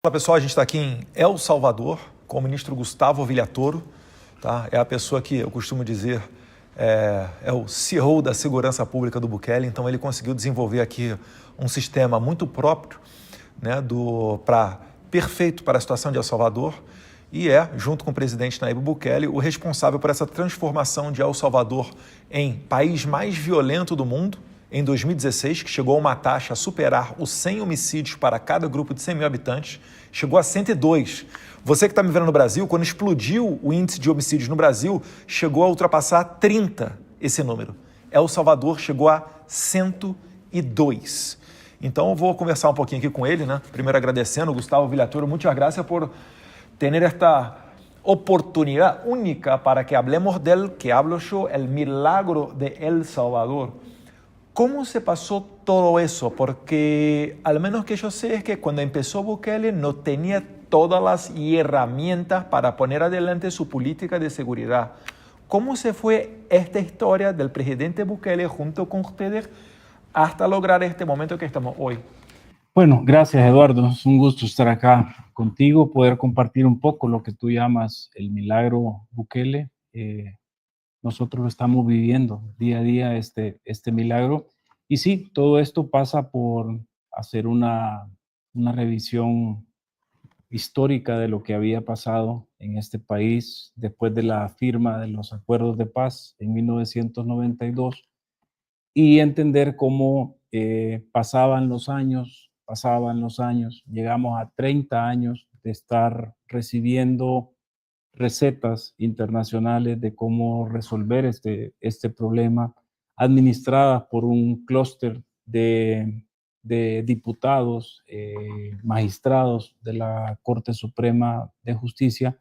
Olá pessoal, a gente está aqui em El Salvador com o ministro Gustavo Villatoro, tá? É a pessoa que eu costumo dizer é o CEO da segurança pública do Bukele, então ele conseguiu desenvolver aqui um sistema muito próprio, né, perfeito para a situação de El Salvador e junto com o presidente Nayib Bukele, o responsável por essa transformação de El Salvador em país mais violento do mundo, em 2016, que chegou a uma taxa a superar os 100 homicídios para cada grupo de 100 mil habitantes, chegou a 102. Você que está me vendo no Brasil, quando explodiu o índice de homicídios no Brasil, chegou a ultrapassar 30 esse número. El Salvador chegou a 102. Então eu vou conversar um pouquinho aqui com ele, né? Primeiro agradecendo, Gustavo Villatoro, muchas gracias por ter esta oportunidad única para que hablemos del que hablo yo, el milagro de El Salvador. ¿Cómo se pasó todo eso? Porque al menos que yo sé es que cuando empezó Bukele no tenía todas las herramientas para poner adelante su política de seguridad. ¿Cómo se fue esta historia del presidente Bukele junto con ustedes hasta lograr este momento que estamos hoy? Bueno, gracias Eduardo, es un gusto estar acá contigo, poder compartir un poco lo que tú llamas el milagro Bukele. Nosotros lo estamos viviendo día a día este milagro. Y sí, todo esto pasa por hacer una revisión histórica de lo que había pasado en este país después de la firma de los acuerdos de paz en 1992 y entender cómo pasaban los años, llegamos a 30 años de estar recibiendo recetas internacionales de cómo resolver este problema, administradas por un clúster de diputados, magistrados de la Corte Suprema de Justicia,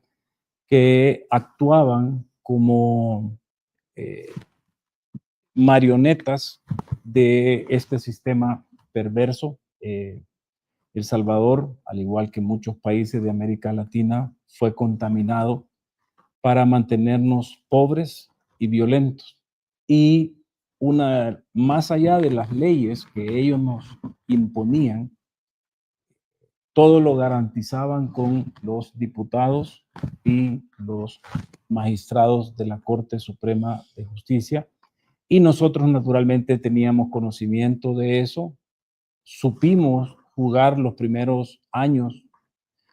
que actuaban como marionetas de este sistema perverso. El Salvador, al igual que muchos países de América Latina, fue contaminado para mantenernos pobres y violentos. Y más allá de las leyes que ellos nos imponían, todo lo garantizaban con los diputados y los magistrados de la Corte Suprema de Justicia. Y nosotros naturalmente teníamos conocimiento de eso, supimos jugar los primeros años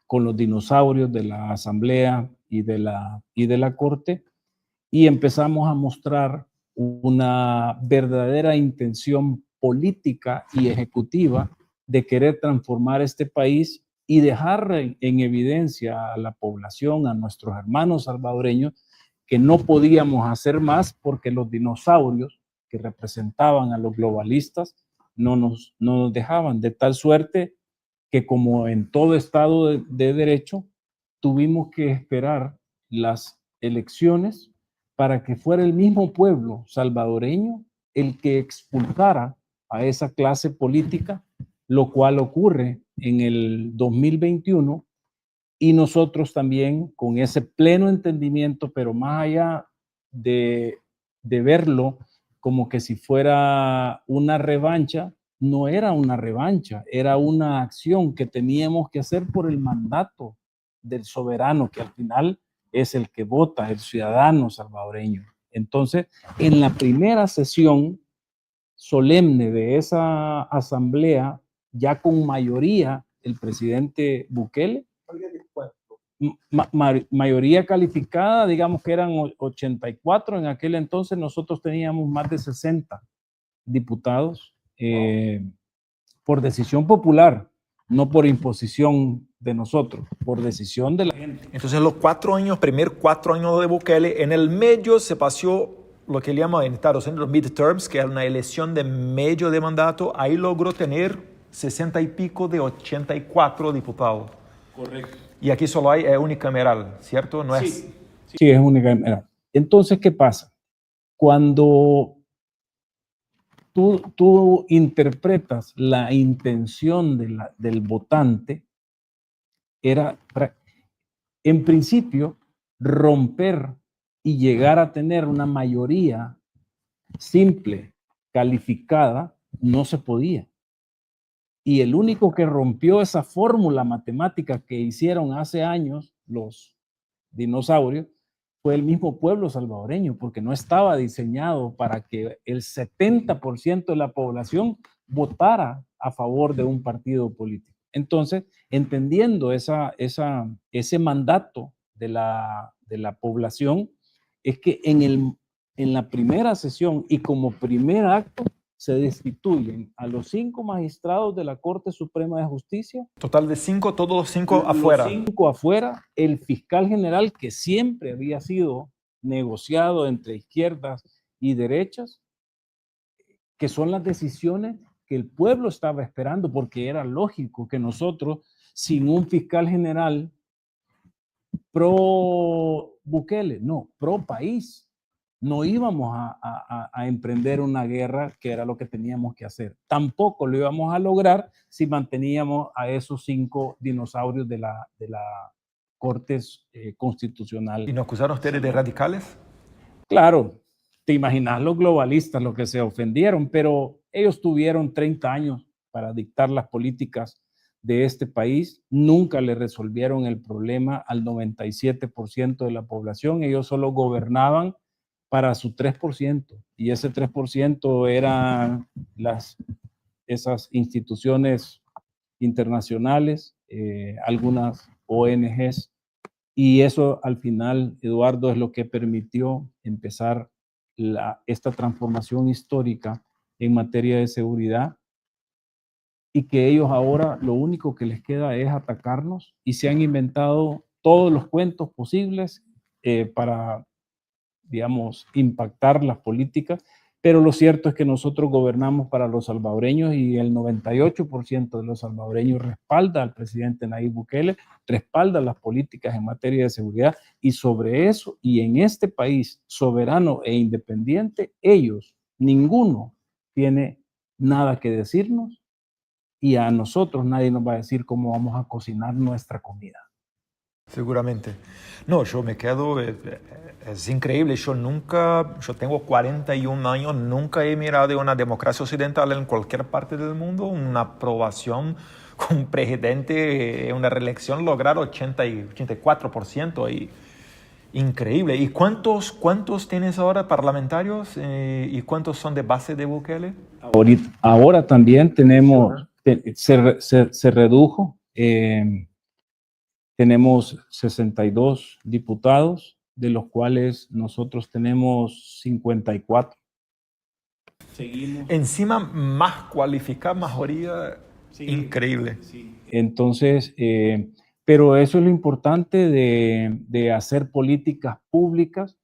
con los dinosaurios de la Asamblea y de la Corte, y empezamos a mostrar una verdadera intención política y ejecutiva de querer transformar este país y dejar en evidencia a la población, a nuestros hermanos salvadoreños, que no podíamos hacer más porque los dinosaurios que representaban a los globalistas no nos dejaban, de tal suerte que, como en todo Estado de Derecho, tuvimos que esperar las elecciones para que fuera el mismo pueblo salvadoreño el que expulsara a esa clase política, lo cual ocurre en el 2021, y nosotros también con ese pleno entendimiento, pero más allá de verlo como que si fuera una revancha, no era una revancha, era una acción que teníamos que hacer por el mandato del soberano, que al final es el que vota, el ciudadano salvadoreño. Entonces, en la primera sesión solemne de esa asamblea, ya con mayoría, el presidente Bukele, mayoría calificada, digamos que eran 84, en aquel entonces nosotros teníamos más de 60 diputados, por decisión popular, no por imposición de nosotros, por decisión de la gente. Entonces, los 4 años, primeros 4 años de Bukele, en el medio se pasó lo que llaman en Estados Unidos los midterms, que era una elección de medio de mandato. Ahí logró tener 60 y pico de 84 diputados. Correcto. Y aquí solo hay unicameral, ¿cierto? No es... Sí, es unicameral. Entonces, ¿qué pasa? Cuando tú interpretas la intención del votante, era, en principio, romper y llegar a tener una mayoría simple, calificada, no se podía. Y el único que rompió esa fórmula matemática que hicieron hace años los dinosaurios fue el mismo pueblo salvadoreño, porque no estaba diseñado para que el 70% de la población votara a favor de un partido político. Entonces, entendiendo ese mandato de la población, es que en la primera sesión y como primer acto se destituyen a los 5 magistrados de la Corte Suprema de Justicia. Total de 5, todos los 5 afuera. Los 5 afuera, el fiscal general que siempre había sido negociado entre izquierdas y derechas, que son las decisiones que el pueblo estaba esperando, porque era lógico que nosotros, sin un fiscal general pro Bukele, no, pro país, no íbamos a emprender una guerra, que era lo que teníamos que hacer. Tampoco lo íbamos a lograr si manteníamos a esos 5 dinosaurios de la Corte Constitucional. ¿Y nos acusaron ustedes de radicales? Claro, te imaginas los globalistas, los que se ofendieron, pero ellos tuvieron 30 años para dictar las políticas de este país, nunca le resolvieron el problema al 97% de la población, ellos solo gobernaban para su 3%, y ese 3% eran esas instituciones internacionales, algunas ONGs, y eso al final, Eduardo, es lo que permitió empezar esta transformación histórica en materia de seguridad, y que ellos ahora lo único que les queda es atacarnos, y se han inventado todos los cuentos posibles para, digamos, impactar las políticas, pero lo cierto es que nosotros gobernamos para los salvadoreños y el 98% de los salvadoreños respalda al presidente Nayib Bukele, respalda las políticas en materia de seguridad, y sobre eso, y en este país soberano e independiente, ellos, ninguno tiene nada que decirnos, y a nosotros nadie nos va a decir cómo vamos a cocinar nuestra comida. Seguramente. No, yo me quedo, es increíble, yo tengo 41 años, nunca he mirado una democracia occidental en cualquier parte del mundo, una aprobación con un presidente, una reelección lograr 84%, y increíble. ¿Y cuántos tienes ahora parlamentarios y cuántos son de base de Bukele? Ahora también tenemos, se redujo, tenemos 62 diputados, de los cuales nosotros tenemos 54. Seguimos. Encima más cualificada, mayoría, sí, increíble. Sí. Entonces, pero eso es lo importante de hacer políticas públicas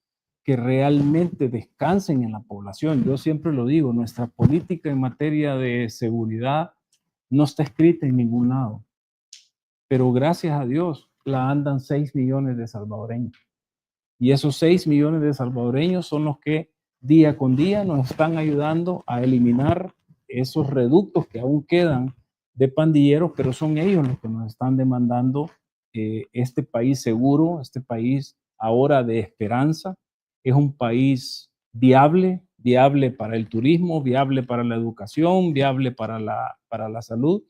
que realmente descansen en la población. Yo siempre lo digo, nuestra política en materia de seguridad no está escrita en ningún lado, pero gracias a Dios la andan 6 millones de salvadoreños. Y esos 6 millones de salvadoreños son los que día con día nos están ayudando a eliminar esos reductos que aún quedan de pandilleros, pero son ellos los que nos están demandando este país seguro, este país ahora de esperanza. Es un país viable para el turismo, viable para la educación, viable para la salud.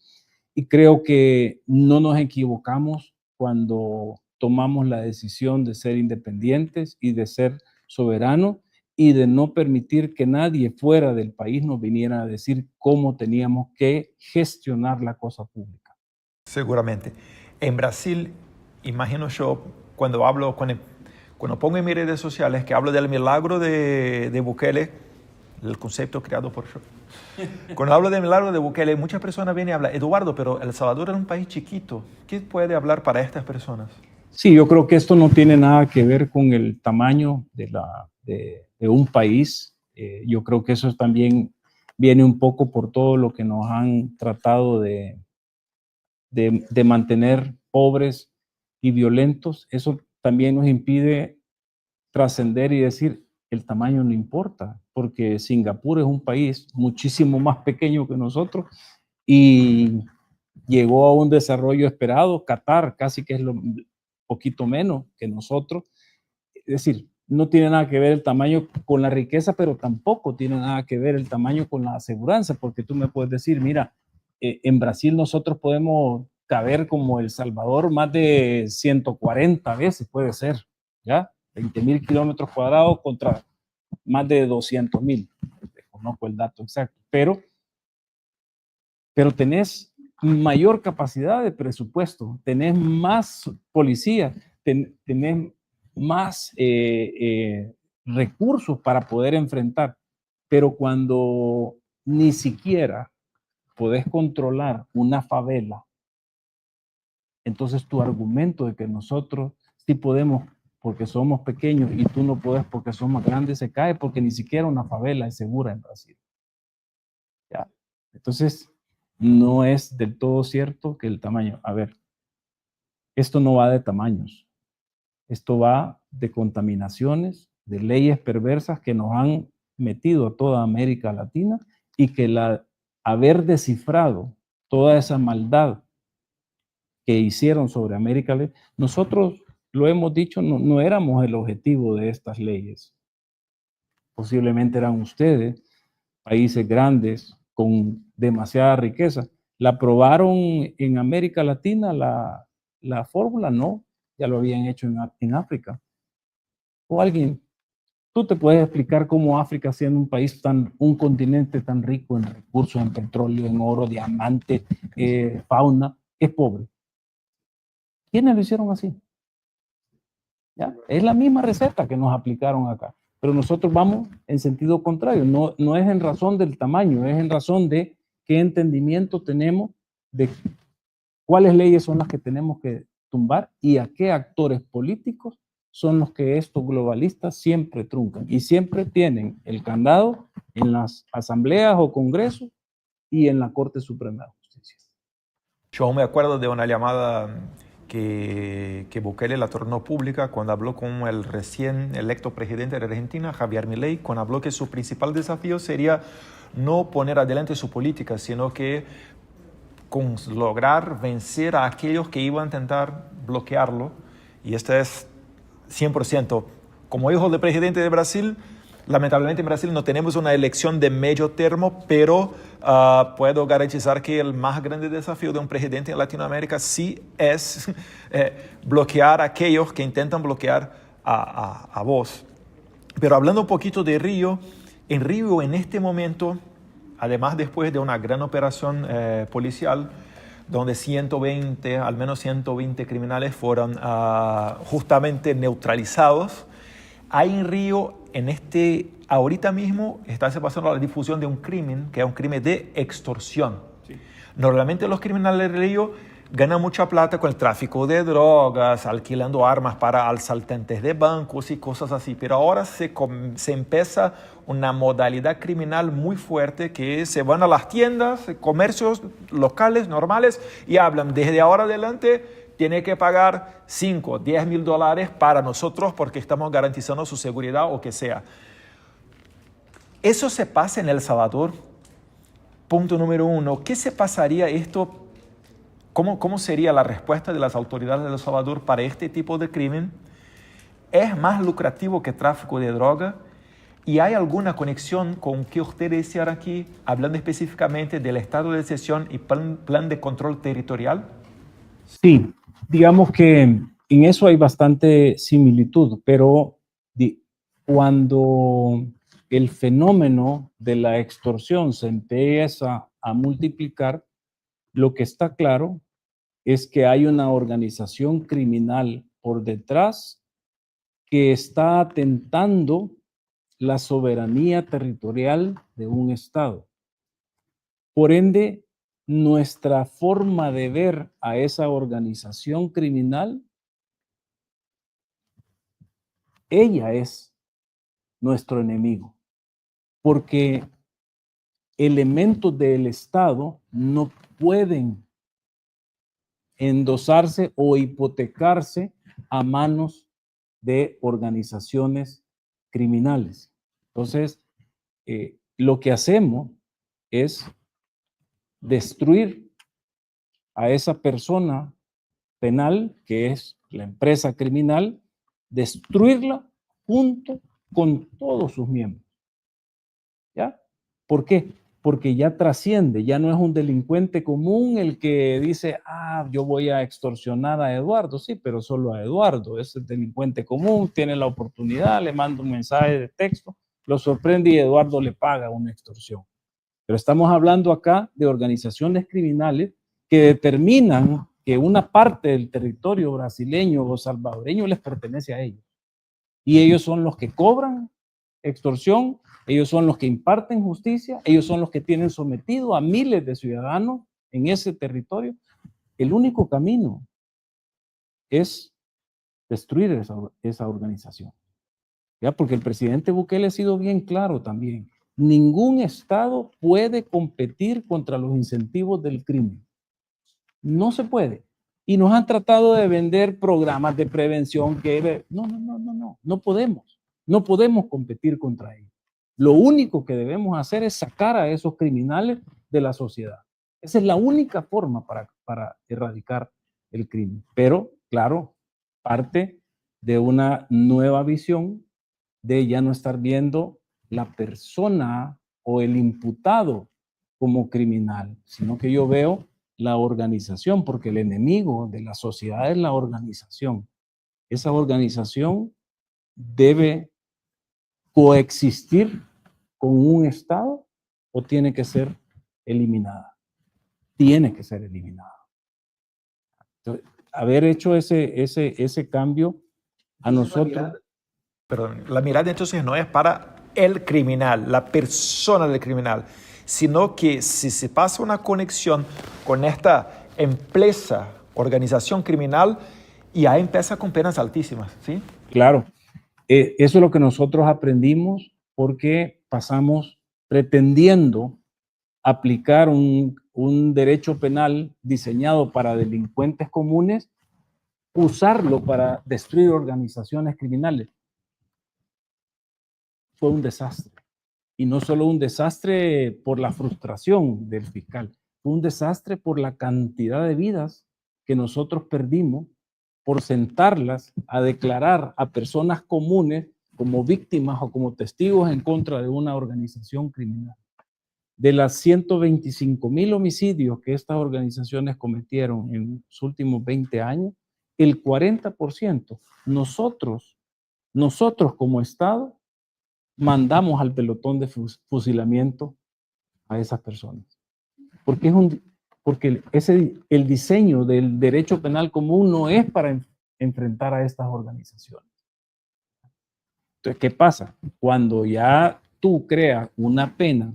Y creo que no nos equivocamos cuando tomamos la decisión de ser independientes y de ser soberanos, y de no permitir que nadie fuera del país nos viniera a decir cómo teníamos que gestionar la cosa pública. Seguramente. En Brasil, imagino yo, cuando pongo en mis redes sociales que hablo del milagro de Bukele, el concepto creado por yo. Cuando hablo del milagro de Bukele, muchas personas vienen y hablan, Eduardo, pero El Salvador es un país chiquito. ¿Qué puede hablar para estas personas? Sí, yo creo que esto no tiene nada que ver con el tamaño de un país. Yo creo que eso también viene un poco por todo lo que nos han tratado de mantener pobres y violentos. Eso también nos impide trascender y decir, el tamaño no importa, porque Singapur es un país muchísimo más pequeño que nosotros y llegó a un desarrollo esperado. Qatar casi que es lo poquito menos que nosotros. Es decir, no tiene nada que ver el tamaño con la riqueza, pero tampoco tiene nada que ver el tamaño con la aseguranza, porque tú me puedes decir, mira, en Brasil nosotros podemos caber como El Salvador más de 140 veces, puede ser, ¿ya? 20.000 kilómetros cuadrados contra más de 200.000. Desconozco el dato exacto, pero tenés mayor capacidad de presupuesto, tenés más policías, tenés más recursos para poder enfrentar, pero cuando ni siquiera podés controlar una favela, entonces tu argumento de que nosotros sí podemos porque somos pequeños y tú no puedes porque somos grandes se cae, porque ni siquiera una favela es segura en Brasil. ¿Ya? Entonces, no es del todo cierto que el tamaño. A ver, esto no va de tamaños. Esto va de contaminaciones, de leyes perversas que nos han metido a toda América Latina y que haber descifrado toda esa maldad que hicieron sobre América Latina, nosotros lo hemos dicho, no éramos el objetivo de estas leyes. Posiblemente eran ustedes, países grandes, con demasiada riqueza. ¿La aprobaron en América Latina la fórmula? No, ya lo habían hecho en África. O alguien, tú te puedes explicar cómo África, siendo un país un continente tan rico en recursos, en petróleo, en oro, diamante, fauna, es pobre. ¿Quiénes lo hicieron así? ¿Ya? Es la misma receta que nos aplicaron acá, pero nosotros vamos en sentido contrario, no es en razón del tamaño, es en razón de qué entendimiento tenemos de cuáles leyes son las que tenemos que tumbar y a qué actores políticos son los que estos globalistas siempre truncan y siempre tienen el candado en las asambleas o congresos y en la Corte Suprema de Justicia. Yo me acuerdo de una llamada que Bukele la tornó pública cuando habló con el recién electo presidente de Argentina, Javier Milei, cuando habló que su principal desafío sería no poner adelante su política, sino que lograr vencer a aquellos que iban a intentar bloquearlo. Y este es 100%. Como hijo del presidente de Brasil, lamentablemente en Brasil no tenemos una elección de medio termo, pero puedo garantizar que el más grande desafío de un presidente en Latinoamérica sí es bloquear a aquellos que intentan bloquear a vos. Pero hablando un poquito de Río, en Río en este momento, además después de una gran operación policial, donde al menos 120 criminales fueron justamente neutralizados, hay en Río, ahorita mismo, está pasando la difusión de un crimen, que es un crimen de extorsión. Sí. Normalmente los criminales de Río ganan mucha plata con el tráfico de drogas, alquilando armas para asaltantes de bancos y cosas así, pero ahora se empieza una modalidad criminal muy fuerte que se van a las tiendas, comercios locales normales y hablan desde ahora adelante tiene que pagar 5, 10 mil dólares para nosotros porque estamos garantizando su seguridad o que sea. Eso se pasa en El Salvador. Punto número 1. ¿Qué se pasaría esto? ¿Cómo sería la respuesta de las autoridades de El Salvador para este tipo de crimen? ¿Es más lucrativo que tráfico de droga? ¿Y hay alguna conexión con que ustedes decían aquí, hablando específicamente del estado de excepción y plan de control territorial? Sí, digamos que en eso hay bastante similitud, pero cuando el fenómeno de la extorsión se empieza a multiplicar, lo que está claro es que hay una organización criminal por detrás que está atentando la soberanía territorial de un estado. Por ende, nuestra forma de ver a esa organización criminal, ella es nuestro enemigo, porque elementos del Estado no pueden endosarse o hipotecarse a manos de organizaciones criminales. Entonces, lo que hacemos es destruir a esa persona penal, que es la empresa criminal, destruirla junto con todos sus miembros. ¿Ya? ¿Por qué? porque ya trasciende, ya no es un delincuente común el que dice, yo voy a extorsionar a Eduardo, sí, pero solo a Eduardo, es el delincuente común, tiene la oportunidad, le manda un mensaje de texto, lo sorprende y Eduardo le paga una extorsión. Pero estamos hablando acá de organizaciones criminales que determinan que una parte del territorio brasileño o salvadoreño les pertenece a ellos. Y ellos son los que cobran extorsión, ellos son los que imparten justicia, ellos son los que tienen sometido a miles de ciudadanos en ese territorio. El único camino es destruir esa organización. ¿Ya? Porque el presidente Bukele ha sido bien claro también. Ningún Estado puede competir contra los incentivos del crimen. No se puede. Y nos han tratado de vender programas de prevención que... No podemos. No podemos competir contra ellos. Lo único que debemos hacer es sacar a esos criminales de la sociedad. Esa es la única forma para erradicar el crimen. Pero, claro, parte de una nueva visión de ya no estar viendo la persona o el imputado como criminal, sino que yo veo la organización, porque el enemigo de la sociedad es la organización. Esa organización debe coexistir con un Estado o tiene que ser eliminada. Tiene que ser eliminada. Entonces, haber hecho ese cambio a nosotros... La mirada entonces no es para el criminal, la persona del criminal, sino que si se pasa una conexión con esta empresa, organización criminal, y ahí empieza con penas altísimas, ¿sí? Claro, eso es lo que nosotros aprendimos porque pasamos pretendiendo aplicar un derecho penal diseñado para delincuentes comunes, usarlo para destruir organizaciones criminales. Fue un desastre. Y no solo un desastre por la frustración del fiscal, fue un desastre por la cantidad de vidas que nosotros perdimos por sentarlas a declarar a personas comunes como víctimas o como testigos en contra de una organización criminal. De las 125,000 homicidios que estas organizaciones cometieron en los últimos 20 años, el 40% nosotros como Estado mandamos al pelotón de fusilamiento a esas personas. Porque el diseño del derecho penal común no es para enfrentar a estas organizaciones. Entonces, ¿qué pasa? Cuando ya tú creas una pena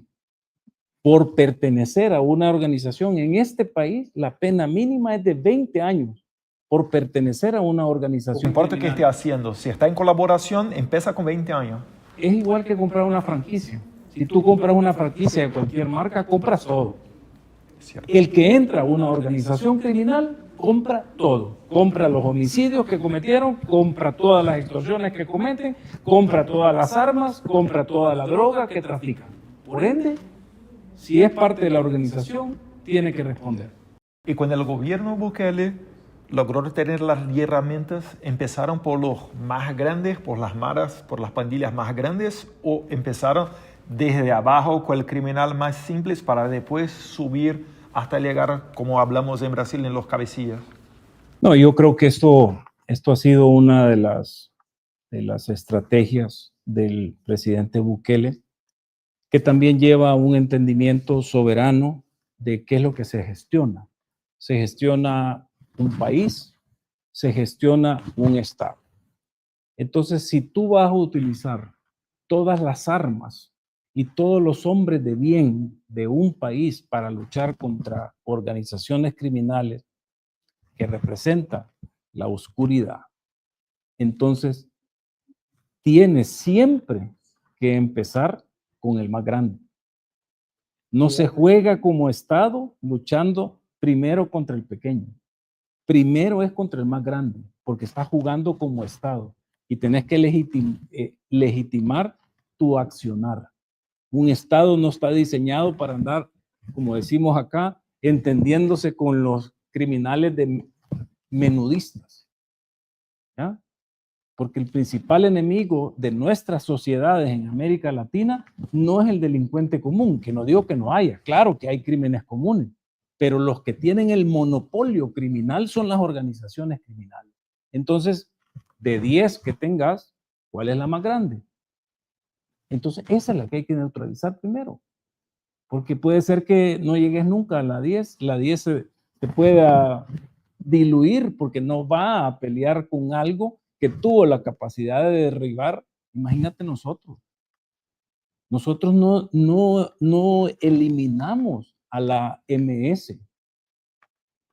por pertenecer a una organización, en este país la pena mínima es de 20 años por pertenecer a una organización. No importa qué esté haciendo, si está en colaboración, empieza con 20 años. Es igual que comprar una franquicia. Si tú compras una franquicia de cualquier marca, compras todo. El que entra a una organización criminal, compra todo. Compra los homicidios que cometieron, compra todas las extorsiones que cometen, compra todas las armas, compra toda la droga que trafican. Por ende, si es parte de la organización, tiene que responder. Y cuando el gobierno Bukele logró tener las herramientas, ¿empezaron por los más grandes, por las maras, por las pandillas más grandes, o empezaron desde abajo con el criminal más simple para después subir hasta llegar, como hablamos en Brasil, en los cabecillas? No, yo creo que esto ha sido una de las estrategias del presidente Bukele, que también lleva un entendimiento soberano de qué es lo que se gestiona. Se gestiona un país, se gestiona un Estado. Entonces, si tú vas a utilizar todas las armas y todos los hombres de bien de un país para luchar contra organizaciones criminales que representan la oscuridad, entonces tienes siempre que empezar con el más grande. No se juega como Estado luchando primero contra el pequeño. Primero es contra el más grande, porque estás jugando como Estado y tenés que legitimar tu accionar. Un Estado no está diseñado para andar, como decimos acá, entendiéndose con los criminales de menudistas. ¿Ya? porque el principal enemigo de nuestras sociedades en América Latina no es el delincuente común, que no digo que no haya, claro que hay crímenes comunes, pero los que tienen el monopolio criminal son las organizaciones criminales. Entonces, de 10 que tengas, ¿cuál es la más grande? Entonces, esa es la que hay que neutralizar primero, porque puede ser que no llegues nunca a la 10 se pueda diluir porque no va a pelear con algo que tuvo la capacidad de derribar. Imagínate nosotros. Nosotros no eliminamos a la MS.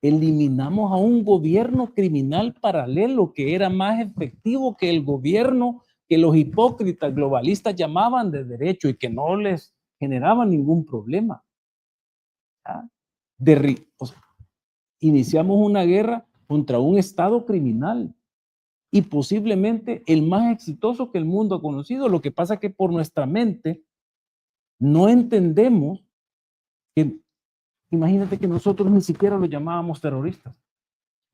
Eliminamos a un gobierno criminal paralelo que era más efectivo que el gobierno que los hipócritas globalistas llamaban de derecho y que no les generaba ningún problema. ¿Ah? Iniciamos una guerra contra un Estado criminal y posiblemente el más exitoso que el mundo ha conocido. Lo que pasa es que por nuestra mente no entendemos que, imagínate que nosotros ni siquiera los llamábamos terroristas.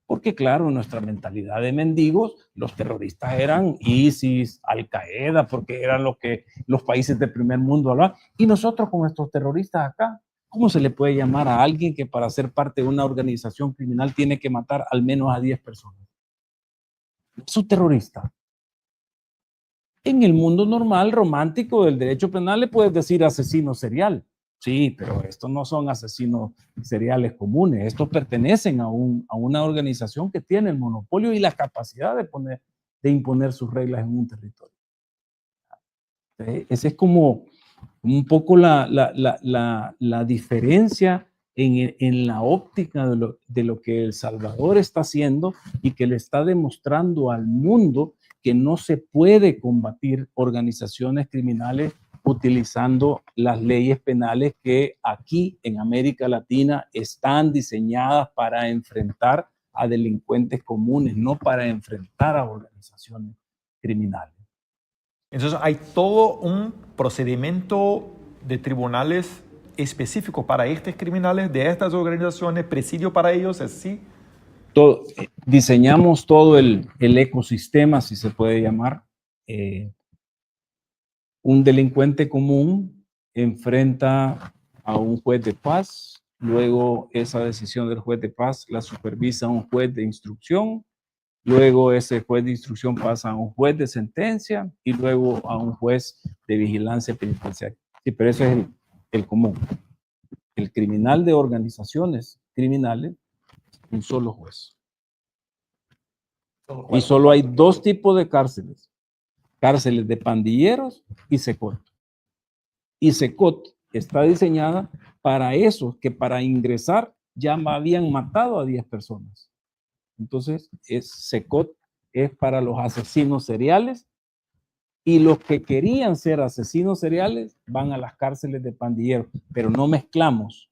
Porque claro, en nuestra mentalidad de mendigos, los terroristas eran ISIS, Al-Qaeda, porque eran lo que los países del primer mundo hablaban. Y nosotros con estos terroristas acá, ¿cómo se le puede llamar a alguien que para ser parte de una organización criminal tiene que matar al menos a 10 personas? Es un terrorista. En el mundo normal, romántico del derecho penal, le puedes decir asesino serial. Sí, pero estos no son asesinos seriales comunes. Estos pertenecen a una organización que tiene el monopolio y la capacidad de imponer sus reglas en un territorio. Esa es como un poco la diferencia en la óptica de lo que El Salvador está haciendo y que le está demostrando al mundo que no se puede combatir organizaciones criminales utilizando las leyes penales que aquí en América Latina están diseñadas para enfrentar a delincuentes comunes, no para enfrentar a organizaciones criminales. Entonces hay todo un procedimiento de tribunales específico para estos criminales, de estas organizaciones, presidio para ellos, ¿sí? Diseñamos todo el ecosistema, si se puede llamar. Un delincuente común enfrenta a un juez de paz, luego esa decisión del juez de paz la supervisa un juez de instrucción, luego ese juez de instrucción pasa a un juez de sentencia y luego a un juez de vigilancia penitenciaria. Sí, pero eso es el común. El criminal de organizaciones criminales, un solo juez. Y solo hay dos tipos de cárceles. Cárceles de pandilleros y SECOT. Y SECOT está diseñada para esos que para ingresar ya habían matado a 10 personas. Entonces, SECOT es para los asesinos seriales y los que querían ser asesinos seriales van a las cárceles de pandilleros, pero no mezclamos.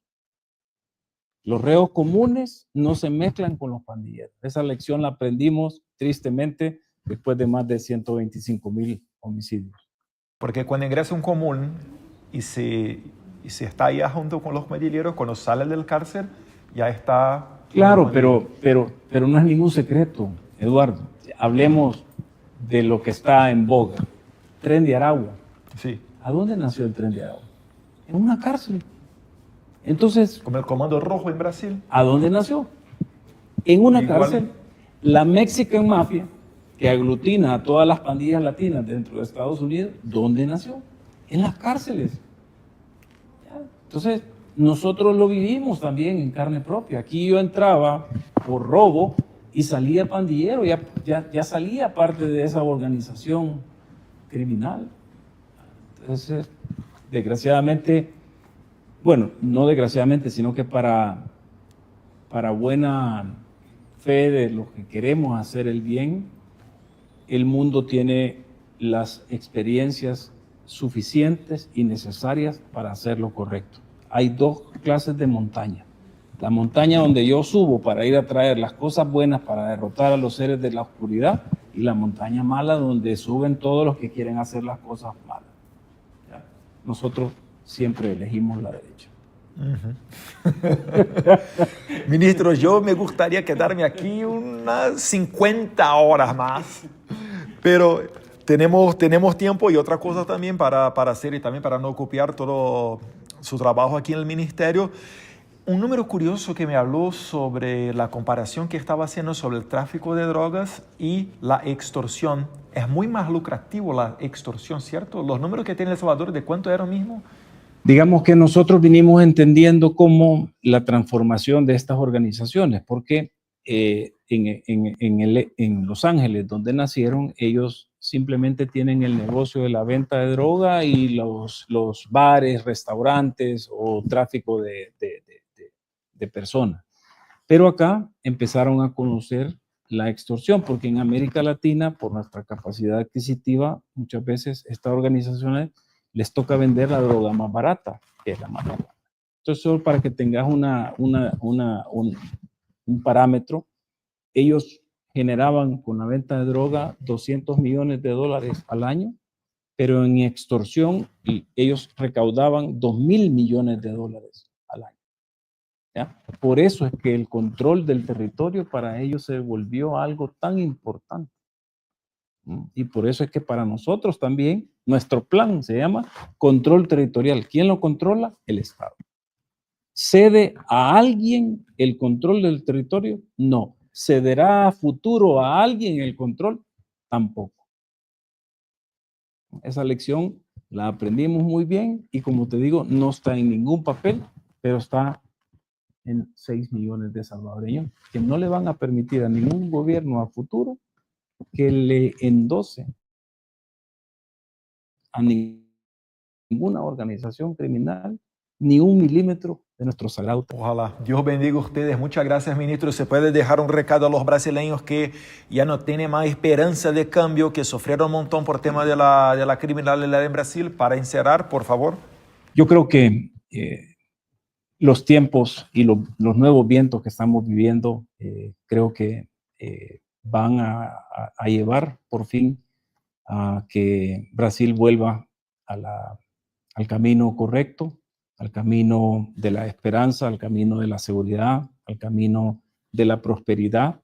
Los reos comunes no se mezclan con los pandilleros. Esa lección la aprendimos tristemente después de más de 125,000 homicidios. Porque cuando ingresa un común y se está allá junto con los pandilleros, cuando sale del cárcel, ya está... Claro, pero no es ningún secreto, Eduardo. Hablemos de lo que está en boga. Tren de Aragua. Sí. ¿A dónde nació el Tren de Aragua? En una cárcel. Entonces... Como el Comando Rojo en Brasil. ¿A dónde nació? En una cárcel. La Mexican Mafia, que aglutina a todas las pandillas latinas dentro de Estados Unidos, ¿dónde nació? En las cárceles. Entonces, nosotros lo vivimos también en carne propia. Aquí yo entraba por robo y salía pandillero, ya salía parte de esa organización criminal. Entonces, desgraciadamente, bueno, no desgraciadamente, sino que para buena fe de los que queremos hacer el bien, el mundo tiene las experiencias suficientes y necesarias para hacer lo correcto. Hay dos clases de montaña. La montaña donde yo subo para ir a traer las cosas buenas para derrotar a los seres de la oscuridad, y la montaña mala donde suben todos los que quieren hacer las cosas malas. ¿Ya? Nosotros siempre elegimos la derecha. Ministro, yo me gustaría quedarme aquí unas 50 horas más, Pero tenemos tiempo y otra cosa también para hacer y también para no copiar todo su trabajo aquí en el ministerio. Un número curioso que me habló sobre la comparación que estaba haciendo sobre el tráfico de drogas y la extorsión. Es muy más lucrativo la extorsión, ¿cierto? Los números que tiene El Salvador, ¿de cuánto era mismo? Digamos que nosotros vinimos entendiendo cómo la transformación de estas organizaciones, porque en Los Ángeles, donde nacieron, ellos simplemente tienen el negocio de la venta de droga y los bares, restaurantes o tráfico de personas. Pero acá empezaron a conocer la extorsión, porque en América Latina, por nuestra capacidad adquisitiva, muchas veces estas organizaciones les toca vender la droga más barata, que es la marihuana. Entonces, solo para que tengas un parámetro, ellos generaban con la venta de droga $200 millones al año, pero en extorsión ellos recaudaban $2,000 millones al año. ¿Ya? Por eso es que el control del territorio para ellos se volvió algo tan importante. Y por eso es que para nosotros también nuestro plan se llama control territorial. ¿Quién lo controla? El Estado. ¿Cede a alguien el control del territorio? No. ¿Cederá a futuro a alguien el control? Tampoco. Esa lección la aprendimos muy bien y, como te digo, no está en ningún papel, pero está en 6 millones de salvadoreños que no le van a permitir a ningún gobierno a futuro que le endose a ninguna organización criminal ni un milímetro de nuestro sagrado. Ojalá. Dios bendiga a ustedes. Muchas gracias, ministro. ¿Se puede dejar un recado a los brasileños que ya no tienen más esperanza de cambio, que sufrieron un montón por tema de la criminalidad en Brasil? Para encerrar, por favor. Yo creo que los tiempos y los nuevos vientos que estamos viviendo, creo que van a llevar por fin a que Brasil vuelva al camino correcto, al camino de la esperanza, al camino de la seguridad, al camino de la prosperidad.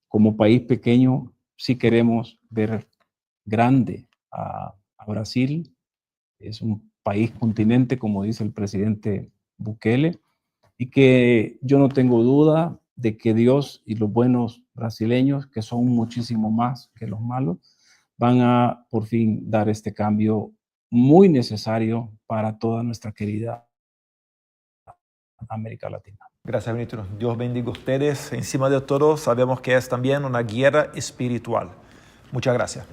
Como país pequeño, sí queremos ver grande a Brasil. Es un país continente, como dice el presidente Bukele, y que yo no tengo duda de que Dios y los buenos brasileños, que son muchísimo más que los malos, van a por fin dar este cambio muy necesario para toda nuestra querida América Latina. Gracias, ministro. Dios bendiga a ustedes. Encima de todo, sabemos que es también una guerra espiritual. Muchas gracias.